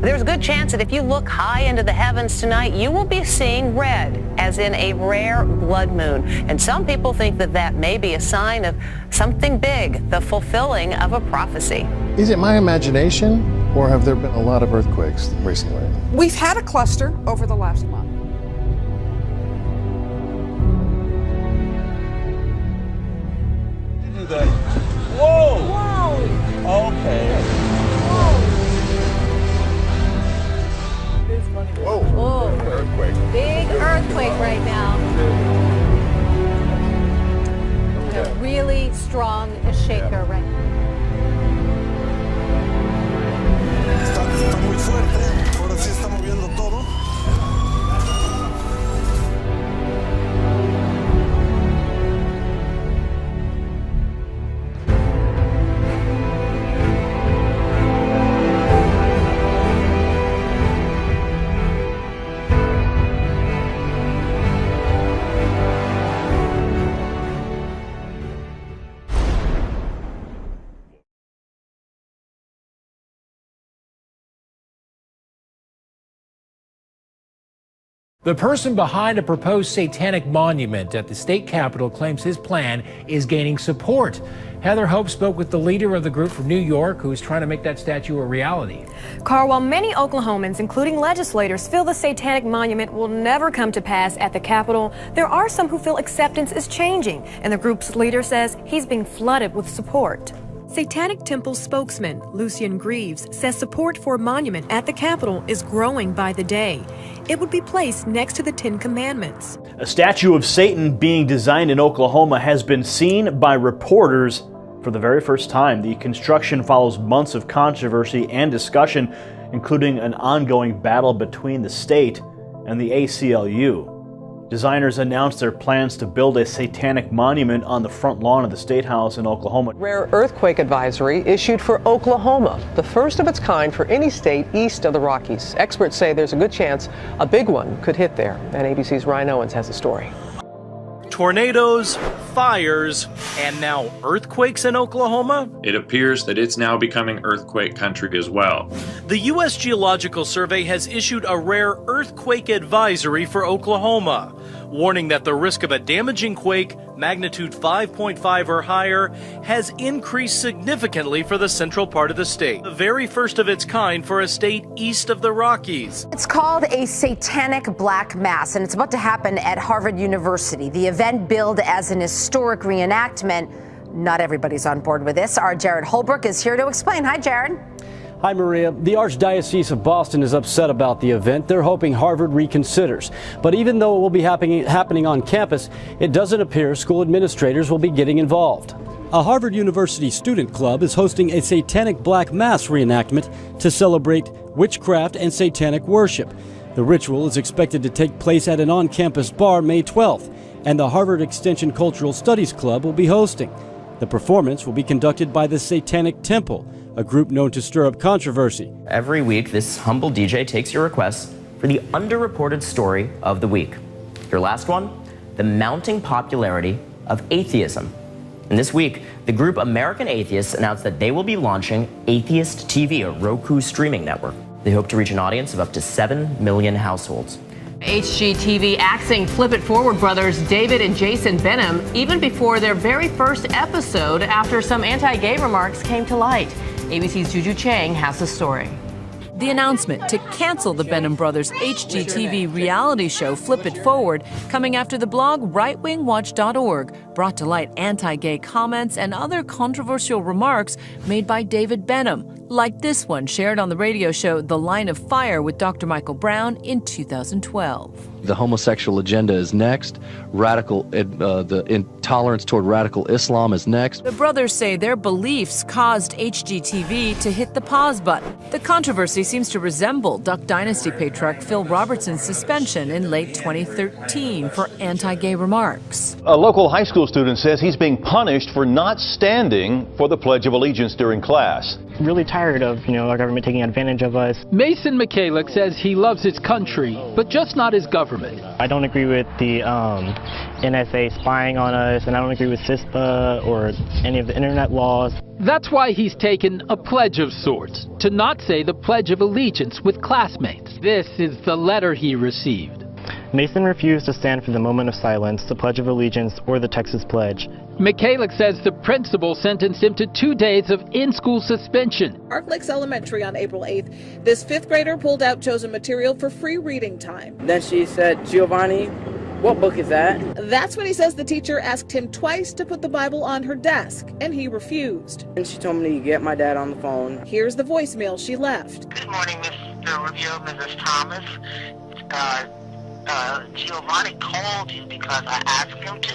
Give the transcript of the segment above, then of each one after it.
There's a good chance that if you look high into the heavens tonight, you will be seeing red, as in a rare blood moon. And some people think that that may be a sign of something big, the fulfilling of a prophecy. Is it my imagination, or have there been a lot of earthquakes recently? We've had a cluster over the last month. Whoa! Whoa! Okay. Whoa! Whoa. Earthquake. Big earthquake right now. A really strong shaker right now. Está muy fuerte. Ahora sí está moviendo todo. The person behind a proposed satanic monument at the state capitol claims his plan is gaining support. Heather Hope spoke with the leader of the group from New York who is trying to make that statue a reality. Carl, while many Oklahomans, including legislators, feel the satanic monument will never come to pass at the Capitol, there are some who feel acceptance is changing, and the group's leader says he's being flooded with support. Satanic Temple spokesman Lucian Greaves says support for a monument at the Capitol is growing by the day. It would be placed next to the Ten Commandments. A statue of Satan being designed in Oklahoma has been seen by reporters for the very first time. The construction follows months of controversy and discussion, including an ongoing battle between the state and the ACLU. Designers announced their plans to build a satanic monument on the front lawn of the State House in Oklahoma. Rare earthquake advisory issued for Oklahoma, the first of its kind for any state east of the Rockies. Experts say there's a good chance a big one could hit there. And ABC's Ryan Owens has a story. Tornadoes, fires, and now earthquakes in Oklahoma? It appears that it's now becoming earthquake country as well. The U.S. Geological Survey has issued a rare earthquake advisory for Oklahoma, warning that the risk of a damaging quake, magnitude 5.5 or higher, has increased significantly for the central part of the state, the very first of its kind for a state east of the Rockies. It's called a satanic black mass, and it's about to happen at Harvard University. The event billed as an historic reenactment. Not everybody's on board with this. Our Jared Holbrook is here to explain. Hi, Jared. Hi, Maria. The Archdiocese of Boston is upset about the event. They're hoping Harvard reconsiders. But even though it will be happening on campus, it doesn't appear school administrators will be getting involved. A Harvard University student club is hosting a satanic black mass reenactment to celebrate witchcraft and satanic worship. The ritual is expected to take place at an on-campus bar May 12th, and the Harvard Extension Cultural Studies Club will be hosting. The performance will be conducted by the Satanic Temple, a group known to stir up controversy. Every week, this humble DJ takes your requests for the underreported story of the week. Your last one, the mounting popularity of atheism. And this week, the group American Atheists announced that they will be launching Atheist TV, a Roku streaming network. They hope to reach an audience of up to 7 million households. HGTV axing Flip It Forward brothers David and Jason Benham even before their very first episode after some anti-gay remarks came to light. ABC's Juju Chang has the story. The announcement to cancel the Benham Brothers HGTV reality show Flip It Forward coming after the blog rightwingwatch.org brought to light anti-gay comments and other controversial remarks made by David Benham, like this one shared on the radio show The Line of Fire with Dr. Michael Brown in 2012. The homosexual agenda is next. The intolerance toward radical Islam is next. The brothers say their beliefs caused HGTV to hit the pause button. The controversy seems to resemble Duck Dynasty patriarch Phil Robertson's suspension in late 2013 for anti-gay remarks. A local high school student says he's being punished for not standing for the Pledge of Allegiance during class. really tired of, our government taking advantage of us. Mason Michalik says he loves his country, but just not his government. I don't agree with the NSA spying on us, and I don't agree with CISPA or any of the internet laws. That's why he's taken a pledge of sorts, to not say the Pledge of Allegiance with classmates. This is the letter he received. Mason refused to stand for the moment of silence, the Pledge of Allegiance, or the Texas Pledge. Michalik says the principal sentenced him to 2 days of in-school suspension. Park Lakes Elementary on April 8th, this 5th grader pulled out chosen material for free reading time. Then she said, "Giovanni, what book is that?" That's when he says the teacher asked him twice to put the Bible on her desk, and he refused. And she told me to get my dad on the phone. Here's the voicemail she left. Good morning, Mr. Rubio, Mrs. Thomas. Giovanni called you because I asked him to.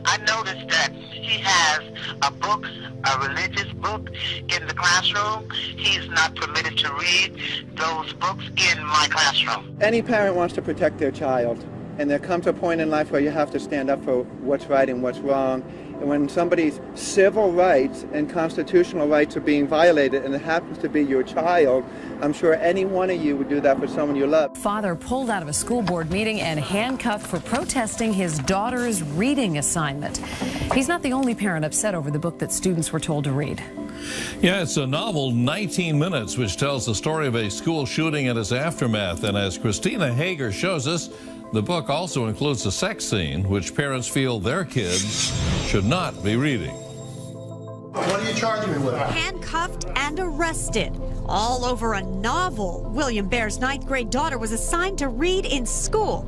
I noticed that he has a book, a religious book, in the classroom. He's not permitted to read those books in my classroom. Any parent wants to protect their child, and there comes a point in life where you have to stand up for what's right and what's wrong. And when somebody's civil rights and constitutional rights are being violated, and it happens to be your child, I'm sure any one of you would do that for someone you love. Father pulled out of a school board meeting and handcuffed for protesting his daughter's reading assignment. He's not the only parent upset over the book that students were told to read. Yeah, it's a novel, 19 Minutes, which tells the story of a school shooting and its aftermath. And as Christina Hager shows us, the book also includes a sex scene, which parents feel their kids should not be reading. What are you charging me with? Handcuffed and arrested, all over a novel William Bear's 9th grade daughter was assigned to read in school.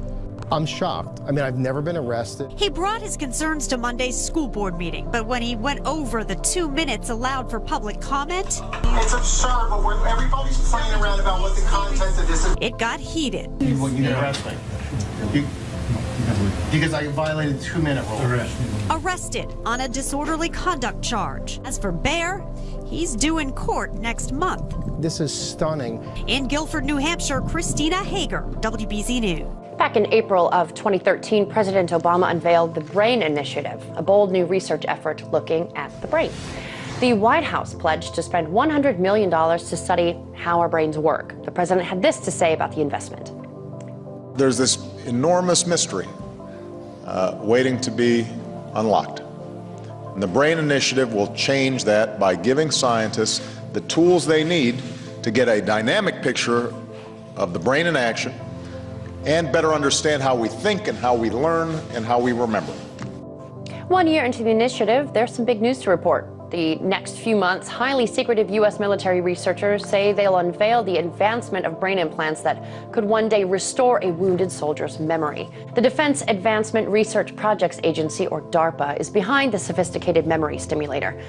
I'm shocked. I mean, I've never been arrested. He brought his concerns to Monday's school board meeting, but when he went over the 2 minutes allowed for public comment, it's absurd, but when everybody's playing around about what the content of this is. It got heated. You didn't arrest me. Because I violated the 2-minute rule. Arrested on a disorderly conduct charge. As for Bear, he's due in court next month. This is stunning. In Guilford, New Hampshire, Christina Hager, WBZ News. Back in April of 2013, President Obama unveiled the BRAIN Initiative, a bold new research effort looking at the brain. The White House pledged to spend $100 million to study how our brains work. The president had this to say about the investment. There's this enormous mystery waiting to be unlocked. And the BRAIN Initiative will change that by giving scientists the tools they need to get a dynamic picture of the brain in action and better understand how we think and how we learn and how we remember. 1 year into the initiative, there's some big news to report. The next few months, highly secretive U.S. military researchers say they'll unveil the advancement of brain implants that could one day restore a wounded soldier's memory. The Defense Advancement Research Projects Agency, or DARPA, is behind the sophisticated memory stimulator.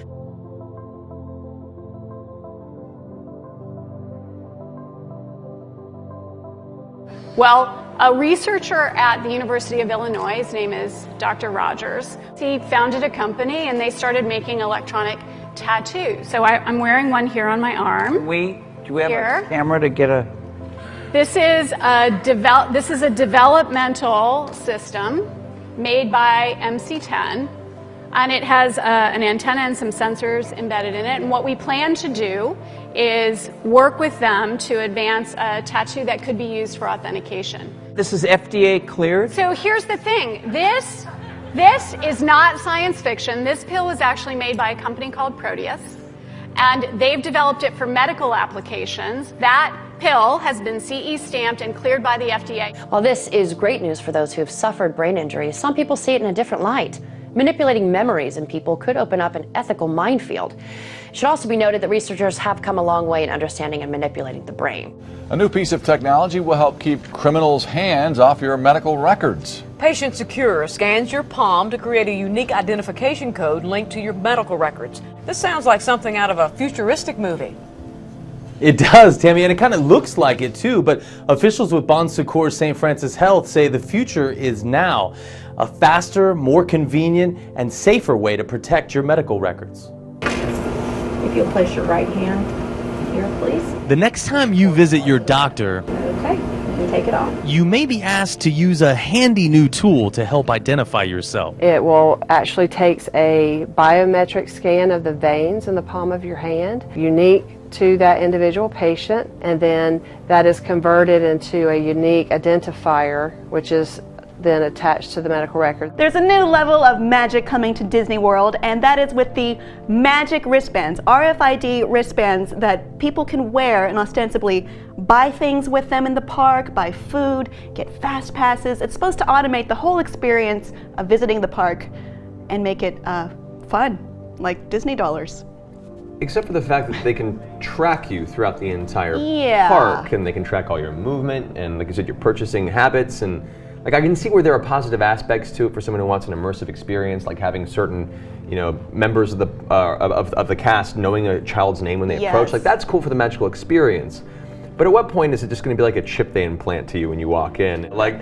Well, a researcher at the University of Illinois, his name is Dr. Rogers, he founded a company and they started making electronic tattoos. So I'm wearing one here on my arm. Do we have a camera to get a... This is a developmental system made by MC10, and it has an antenna and some sensors embedded in it. And what we plan to do is work with them to advance a tattoo that could be used for authentication. This is FDA cleared? So here's the thing. This is not science fiction. This pill is actually made by a company called Proteus, and they've developed it for medical applications. That pill has been CE stamped and cleared by the FDA. While this is great news for those who have suffered brain injuries, some people see it in a different light. Manipulating memories in people could open up an ethical minefield. It should also be noted that researchers have come a long way in understanding and manipulating the brain. A new piece of technology will help keep criminals' hands off your medical records. Patient Secure scans your palm to create a unique identification code linked to your medical records. This sounds like something out of a futuristic movie. It does, Tammy, and it kind of looks like it too, but officials with Bon Secours St. Francis Health say the future is now. A faster, more convenient, and safer way to protect your medical records. If you'll place your right hand here, please. The next time you visit your doctor, Okay, you can take it off. you may be asked to use a handy new tool to help identify yourself. It will actually takes a biometric scan of the veins in the palm of your hand. Unique to that individual patient, and then that is converted into a unique identifier, which is then attached to the medical record. There's a new level of magic coming to Disney World, and that is with the magic wristbands, RFID wristbands that people can wear and ostensibly buy things with them in the park, buy food, get fast passes. It's supposed to automate the whole experience of visiting the park and make it fun, like Disney dollars. Except for the fact that they can track you throughout the entire park, and they can track all your movement, and like you said, your purchasing habits, and like I can see where there are positive aspects to it for someone who wants an immersive experience, like having certain, members of the cast knowing a child's name when they approach. Like that's cool for the magical experience. But at what point is it just going to be like a chip they implant to you when you walk in? Like,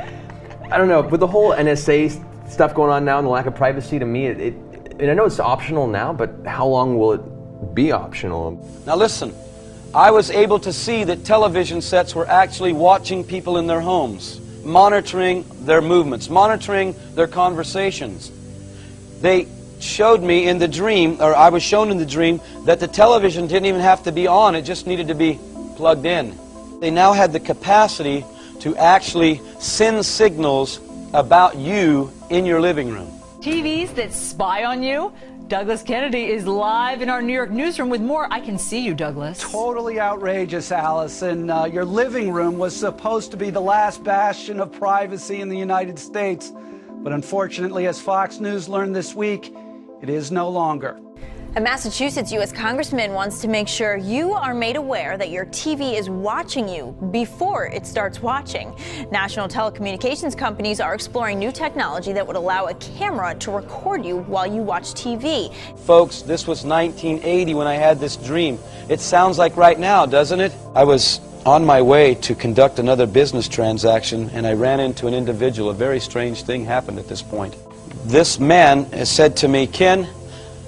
I don't know. With the whole NSA stuff going on now and the lack of privacy, to me, and I know it's optional now, but how long will it be optional? Now listen, I was able to see that television sets were actually watching people in their homes, monitoring their movements, monitoring their conversations. They showed me in the dream, or I was shown in the dream, that the television didn't even have to be on, it just needed to be plugged in. They now had the capacity to actually send signals about you in your living room. TVs that spy on you? Douglas Kennedy is live in our New York newsroom with more. I can see you, Douglas. Totally outrageous, Allison. Your living room was supposed to be the last bastion of privacy in the United States. But unfortunately, as Fox News learned this week, it is no longer. A Massachusetts U.S. congressman wants to make sure you are made aware that your TV is watching you before it starts watching. National telecommunications companies are exploring new technology that would allow a camera to record you while you watch TV. Folks, this was 1980 when I had this dream. It sounds like right now, doesn't it? I was on my way to conduct another business transaction, and I ran into an individual. A very strange thing happened at this point. This man has said to me, Ken,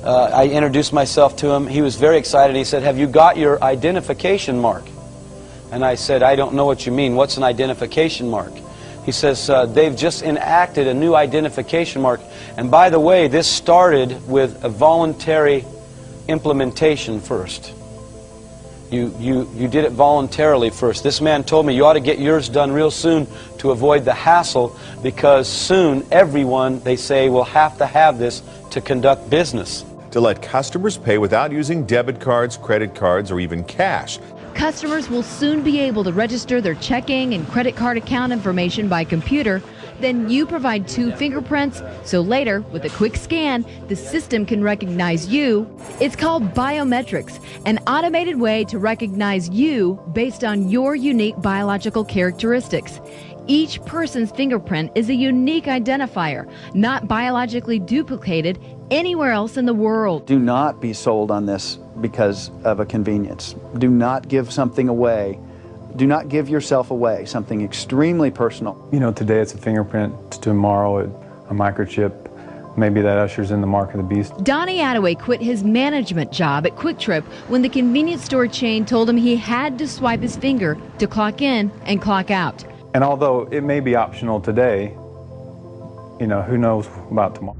I introduced myself to him. He was very excited. He said, "Have you got your identification mark?" And I said, "I don't know what you mean. What's an identification mark?" He says, "They've just enacted a new identification mark. And by the way, this started with a voluntary implementation first. You did it voluntarily first. This man told me you ought to get yours done real soon to avoid the hassle, because soon everyone, they say, will have to have this to conduct business." To let customers pay without using debit cards, credit cards, or even cash. Customers will soon be able to register their checking and credit card account information by computer. Then you provide 2 fingerprints, so later, with a quick scan, the system can recognize you. It's called biometrics, an automated way to recognize you based on your unique biological characteristics. Each person's fingerprint is a unique identifier, not biologically duplicated anywhere else in the world. Do not be sold on this because of a convenience. Do not give something away. Do not give yourself away, something extremely personal. You know, today it's a fingerprint, tomorrow a microchip. Maybe that ushers in the mark of the beast. Donnie Attaway quit his management job at Quick Trip when the convenience store chain told him he had to swipe his finger to clock in and clock out. And although it may be optional today, who knows about tomorrow.